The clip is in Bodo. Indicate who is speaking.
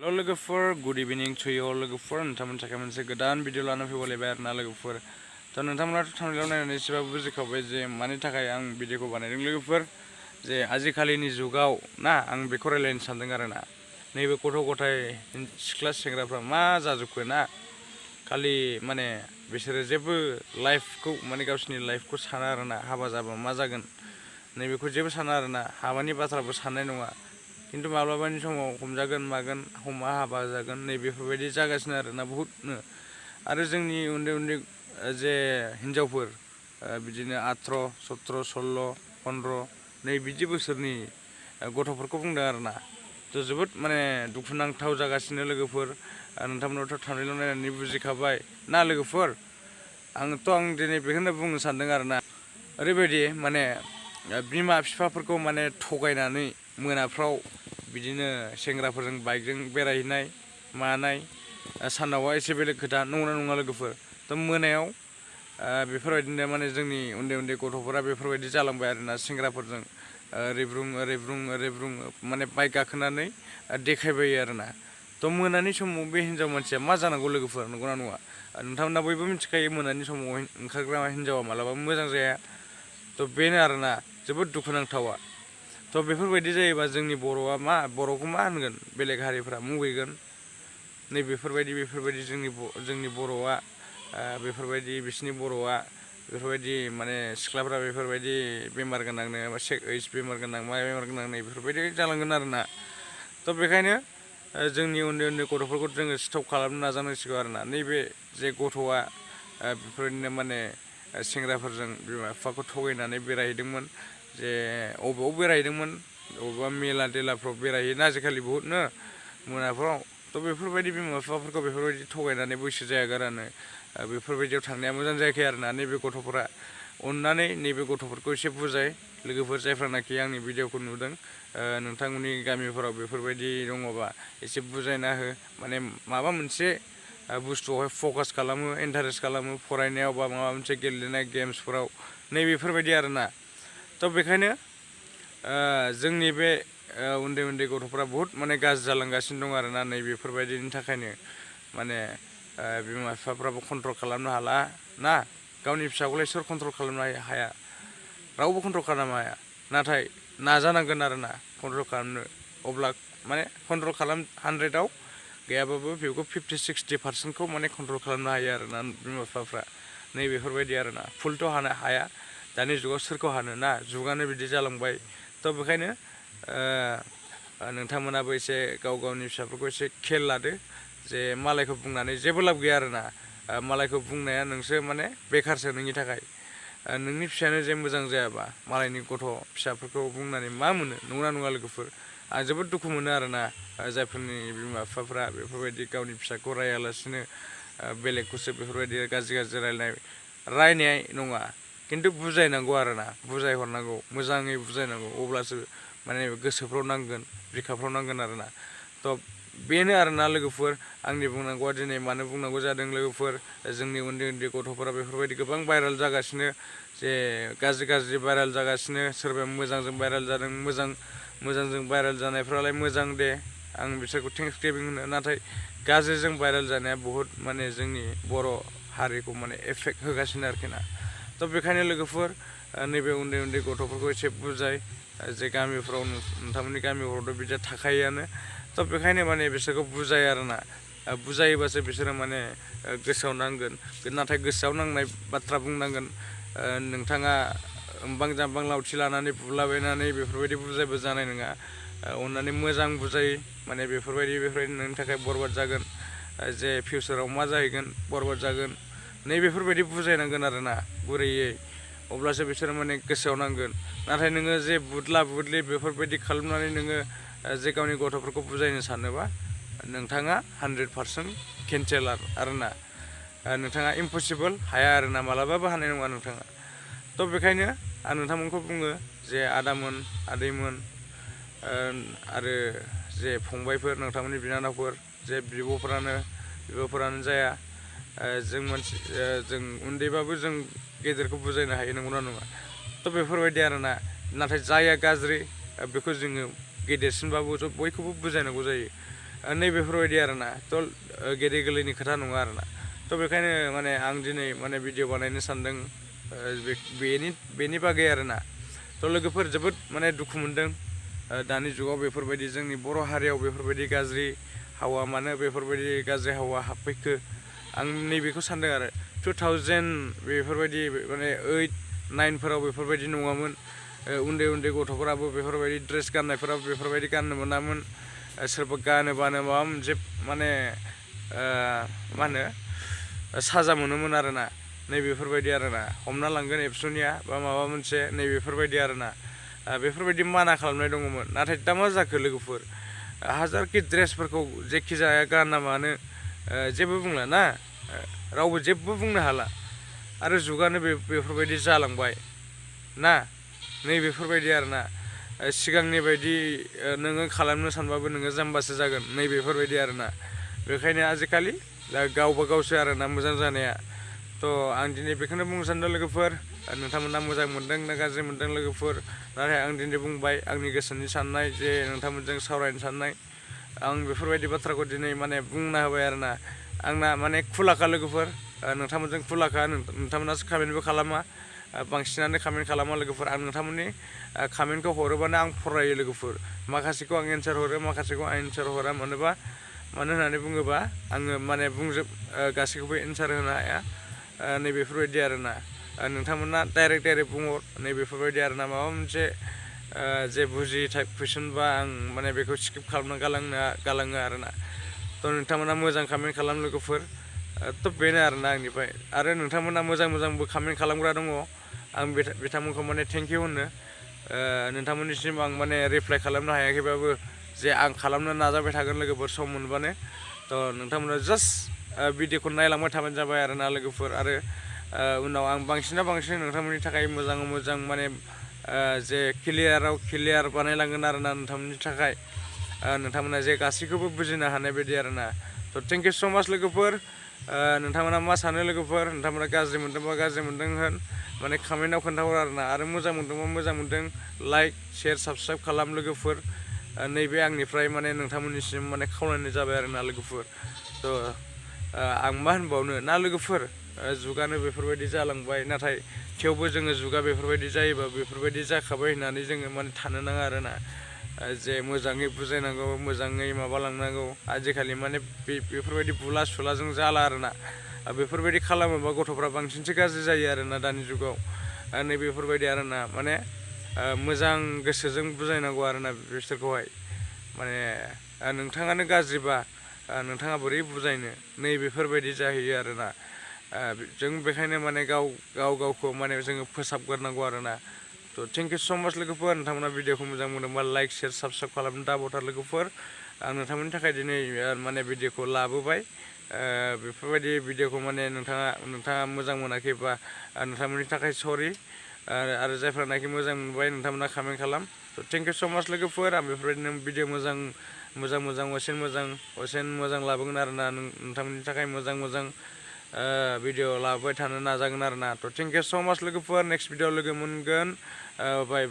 Speaker 1: लोगोफोर गुड इभिनिं टु यु लोगोफोर नोंथांमोननि थाखाय मोनसे गोदान भिडिअ लाना फैबावलायबाय आरोना लोगोफोर दा नोंथांमोनाथ' थांनायाव नायनानै एसेबाबो बुजिखाबाय जे मानि थाखाय आं भिडिअखौ बानायदों लोगोफोर जे आजिखालिनि जुगाव ना आं बेखौ रायलायनो सानदों आरोना नैबे गथ' गथाय सिख्ला सेंग्राफ्रा मा जाजोबखो ना खालि माने बिसोरो जेबो लाइफखौ माने गावसोरनि लाइफखौ साना आरोना हाबा जाबा मा जागोन नैबेखौ जेबो साना आरोना हाबानि बाथ्राबो साननाय नङा खिन्थु माब्लाबानि समाव हमजागोन मागोन हमा हाबा जागोन नैबेफोरबायदि जागासिनो आरोना बहुतनो आरो जोंनि उन्दै उन्दै जे हिनजावफोर बिदिनो 18, 17, 16, 15 नै बिदि बोसोरनि गथ'फोरखौ बुंदों आरोना थ' जोबोद माने दुखुनांथाव जागासिनो लोगोफोर नोंथांमोनाथ' थांनायल' नायनानै बुजिखाबाय ना लोगोफोर आं दिनै बेखौनो बुंनो सानदों आरोना ओरैबायदि माने बिमा बिफाफोरखौ माने थगायनानै मोनाफ्राव बिदिनो सेंग्राफोरजों बाइकजों बेरायहैनाय मानाय सानावबा एसे बेलेग खोथा नंगौना नङा लोगोफोर थ' मोनायाव बेफोरबायदिनो माने जोंनि उन्दै उन्दै गथ'फोरा बेफोरबायदि जालांबाय आरोना सेंग्राफोरजों ओरै ब्रुं माने बाइक गाखोनानै देखायबायो आरोना थ' मोनानि समाव बे हिनजाव मानसिया मा जानांगौ लोगोफोर नंगौना नङा नोंथांमोना बयबो मिथिखायो मोनानि समाव ओंखारग्रा हिनजावा मालाबाबो मोजां जाया थ' बेनो आरोना जोबोद दुखुनांथावा थ' बेफोरबायदि जायोबा जोंनि बर'खौ मा होनगोन बेलेग हारिफ्रा मुगैगोन बेफोरबायदि जोंनि बर'आ बेफोरबायदि बिसिनि बर'आ बेफोरबायदि माने सिख्लाफ्रा बेफोरबायदि बेमार गोनांनो बेमार गोनां मा बेमार गोनां बेफोरबायदि जालांगोन आरोना थ' बेखायनो जोंनि उन्दै उन्दै गथ'फोरखौ जोङो स्टप खालामनो नाजानांसिगौ आरोना नैबे जे गथ'आ बेफोरबायदिनो माने सेंग्राफोरजों बिमा बिफाखौ थगायनानै बेरायहैदोंमोन जे अबेयाव बेरायहैदोंमोन अबेबा मेला देलाफ्राव बेरायहैयोना आजिखालि बहुतनो मोनाफ्राव थ' बेफोरबायदि बिमा बिफाफोरखौ बेफोरबायदि थगायनानै बैसो जायागारानो बेफोरबायदियाव थांनाया मोजां जायाखै आरोना नैबे गथ'फोरा अननानै नैबे गथ'फोरखौ एसे बुजाय लोगोफोर जायफ्रानाखि आंनि भिडिअखौ नुदों नोंथांमोननि गामिफोराव बेफोरबायदि दङबा एसे बुजायना हो माने माबा मोनसे बुस्थुआवहाय फकास खालामो इन्टारेस्ट खालामो फरायनायाव बा माबा मोनसे गेलेनाय गेम्सफोराव नैबेफोरबायदि आरोना थ' बेखायनो जोंनि बे उन्दै उन्दै गथ'फ्रा बहुद माने गाज्रि जालांगासिनो दं आरोना नैबेफोरबायदिनि थाखायनो माने बिमा बिफाफ्राबो कन्ट्रल खालामनो हाला ना गावनि फिसाखौलाय सोर कन्ट्रल खालामनो हाया रावबो कन्ट्रल खालामनो हाया नाथाय नाजानांगोन आरोना कन्ट्रल खालामनो अब्ला माने कन्ट्रल 100आव गैयाबाबो बेखौ 50-60% माने कन्ट्रल खालामनो हायो आरोना बिमा बिफाफ्रा नैबेफोरबायदि आरोना फुलथ' हानो हाया दानि जुगाव सोरखौ हानो ना जुगानो बिदि जालांबाय थ' बेखायनो नोंथांमोनाबो एसे गाव गावनि फिसाफोरखौ एसे खेल लादो जे मालायखौ बुंनानै जेबो लाब गैया आरोना मालायखौ बुंनाया नोंसो माने बेखारसो नोंनि थाखाय नोंनि फिसायानो जे मोजां जायाबा मालायनि गथ' फिसाफोरखौ बुंनानै मा मोनो नंगौना नङा लोगोफोर आं जोबोद दुखु मोनो आरोना जायफोरनि बिमा बिफाफ्रा बेफोरबायदि गावनि फिसाखौ रायालासिनो बेलेगखौसो बेफोरबायदि गाज्रि रायनाय नङा खिन्थु बुजायनांगौ आरोना बुजायहरनांगौ मोजाङै बुजायनांगौ अब्लासो माने गोसोफ्राव नांगोन बिखाफ्राव नांगोन आरोना थ' बेनो आरोना लोगोफोर आंनि बुंनांगौआ दिनै मानो बुंनांगौ जादों लोगोफोर जोंनि उन्दै उन्दै गथ'फोरा बेफोरबायदि गोबां भाइरेल जागासिनो जे गाज्रि भाइरेल जागासिनो सोरबाया मोजांजों भाइरेल जादों मोजांजों भाइरेल जानायफ्रालाय मोजां दे आं बिसोरखौ थेंक्स गिभिं होनो नाथाय गाज्रिजों भाइरेल जानाया बहुद माने जोंनि बर' हारिखौ माने एफेक्ट होगासिनो आरोखि ना थ' बेखायनो लोगोफोर नैबे उन्दै उन्दै गथ'फोरखौ एसे बुजाय जे गामिफ्राव नोंथांमोननि गामिफ्रावथ' बिदिया थाखायोआनो थ' बेखायनो माने बिसोरखौ बुजाय आरोना बुजायोबासो बिसोरो माने गोसोआव नांगोन नाथाय गोसोआव नांनाय बाथ्रा बुंनांगोन नोंथाङा बां जाम्बां लावथि लानानै बुलाबायनानै बेफोरबायदि बुजायबो जानाय नङा अननानै मोजां बुजाय माने बेफोरबायदि नोंनि थाखाय बरबाद जागोन जे फिउचाराव मा जाहैगोन बरबाद जागोन नैबेफोरबायदि बुजायनांगोन आरोना गुरैयै अब्लासो बिसोरो माने गोसोआव नांगोन नाथाय नोङो जे बुदला बुदलि बेफोरबायदि खालामनानै नोङो जे गावनि गथ'फोरखौ बुजायनो सानोबा नोंथाङा 100% केन्सेल आरोना नोंथाङा इम्पसिबोल हाया आरोना मालाबाबो हानाय नङा नोंथाङा थ' बेखायनो आं नोंथांमोनखौ बुङो जे आदामोन आदैमोन आरो जे फंबायफोर नोंथांमोननि बिनानावफोर जे बिब'फोरानो जाया जों उन्दैबाबो जों गेदेरखौ बुजायनो हायो नंगौना नङा थ' बेफोरबायदि आरोना नाथाय जाया गाज्रि बेखौ जोङो गेदेरसिनबाबो बयखौबो बुजायनांगौ जायो नैबेफोरबायदि आरोना थ' गेदेर गोरलैनि खोथा नङा आरोना थ' बेखायनो माने आं दिनै माने भिडिअ बानायनो सानदों बेनि बागै आरोना थ' लोगोफोर जोबोद माने दुखु मोनदों दानि जुगाव बेफोरबायदि जोंनि बर' हारियाव बेफोरबायदि गाज्रि हावा मानो बेफोरबायदि गाज्रि हावा हाबफैखो आं नैबेखौ सानदों आरो 2000 बेफोरबायदि माने 8, 9फोराव बेफोरबायदि नङामोन उन्दै उन्दै गथ'फोराबो बेफोरबायदि ड्रेस गाननायफोराबो बेफोरबायदि गाननो मोनामोन सोरबा गानोबानो माबा मोनसे माने मा होनो साजा मोनोमोन आरोना नैबेफोरबायदि आरोना हमना लांगोन एबसुनिया बा माबा मोनसे नैबेफोरबायदि आरोना बेफोरबायदि माना खालामनाय दङमोन नाथाय दा मा जाखो लोगोफोर हाजारखि ड्रेसफोरखौ जेखि जाया गाना मानो जेबो बुंला ना रावबो जेबो बुंनो हाला आरो जुगानो बेफोरबायदि जालांबाय ना नैबेफोरबायदि आरोना सिगांनि बायदि नोङो खालामनो सानबाबो नोङो जाम्बासो जागोन नैबेफोरबायदि आरोना बेखायनो आजिखालि दा गावबा गावसो आरोना मोजां जानाया थ' आं दिनै बेखौनो बुंनो सानदों लोगोफोर नोंथांमोना मोजां मोनदों ना गाज्रि मोनदों लोगोफोर नाथाय आं दिनै बुंबाय आंनि गोसोनि साननाय जे नोंथांमोनजों सावरायनो साननाय आं बेफोरबायदि बाथ्राखौ दिनै माने बुंना होबाय आरोना आंना माने खुलाखा लोगोफोर नोंथांमोनजों खुलाखा नोंथांमोनासो कमेन्टबो खालामा बांसिनानो कमेन्ट खालामा लोगोफोर आं नोंथांमोननि कमेन्टखौ हरोबानो आं फरायो लोगोफोर माखासेखौ आं एन्सार हरो माखासेखौ आं एन्सार हरा मानो होननानै बुङोबा आङो माने गासैखौबो एन्सार होनो हाया नैबेफोरबायदि आरोना नोंथांमोना डाइरेक्ट बुंहर नैबेफोरबायदि आरोना माबा मोनसे जे बुजियै टाइप कुइसन बा आं माने बेखौ स्किप खालामना गालाङो आरोना थ' नोंथांमोना मोजां कमेन्ट खालाम लोगोफोर थ' बेनो आरोना आंनिफ्राय आरो नोंथांमोना मोजांबो कमेन्ट खालामग्रा दङ आं बिथांमोनखौ माने थेंक इउ होनो नोंथांमोननिसिम आं माने रिप्लाइ खालामनो हायाखैबाबो जे आं खालामनो नाजाबाय थागोन लोगोफोर सम मोनबानो थ' नोंथांमोना जास्ट भिडिअखौ नायलांबाय थाबानो जाबाय आरोना लोगोफोर आरो उनाव आं बांसिन नोंथांमोननि थाखाय मोजां माने जे क्लियार बानायलांगोन आरोना नोंथांमोननि थाखाय नोंथांमोना जे गासैखौबो बुजिनो हानाय बायदि आरोना थ' थेंक इउ स' माच लोगोफोर नोंथांमोना मा सानो लोगोफोर नोंथांमोना गाज्रि मोनदोंबा गाज्रि मोनदों होन माने कमेन्टआव खोन्थाहर आरोना आरो मोजां मोनदोंबा मोजां मोनदों लाइक शेयार साबसक्राइब खालाम लोगोफोर नैबे आंनिफ्राय माने नोंथांमोननिसिम माने खावलायनाय जाबाय आरोना लोगोफोर थ' आं मा होनबावनो ना लोगोफोर जुगानो बेफोरबायदि जालांबाय नाथाय थेवबो जोङो जुगा बेफोरबायदि जायोबा बेफोरबायदि जाखाबाय होननानै जोङो माने थानो नाङा आरोना जे मोजाङै बुजायनांगौ मोजाङै माबालांनांगौ आजिखालि माने बेफोरबायदि बुला सुलाजों जाला आरोना बेफोरबायदि खालामोबा गथ'फ्रा बांसिनसो गाज्रि जायो आरोना दानि जुगाव नैबेफोरबायदि आरोना माने मोजां गोसोजों बुजायनांगौ आरोना बिसोरखौहाय माने नोंथाङानो गाज्रिबा नोंथाङा बोरै बुजायनो नैबेफोरबायदि जाहैयो आरोना जों बेखायनो माने गावखौ माने जोङो फोसाबग्रोनांगौ आरोना थ' थेंक इउ स' माच लोगोफोर नोंथांमोना भिडिअखौ मोजां मोनदोंबा लाइक शेयार साबसक्राइब खालामनो दाबावथार लोगोफोर आं नोंथांमोननि थाखाय दिनै माने भिडिअखौ लाबोबाय बेफोरबायदि भिडिअखौ माने नोंथाङा मोजां मोनाखैबा नोंथांमोननि थाखाय सरि आरो जायफ्रानाखि मोजां मोनबाय नोंथांमोना कमेन्ट खालाम थ' थेंक इउ स' माच लोगोफोर आं बेफोरबायदिनो भिडिअ मोजां लाबोगोन आरोना नोंथांमोननि थाखाय मोजां भिडिअ लाबोबाय थानो नाजागोन आरोना थ' थेंक इउ स' माच लोगोफोर नेक्स्ट भिडिअ लोगो मोनगोन बाय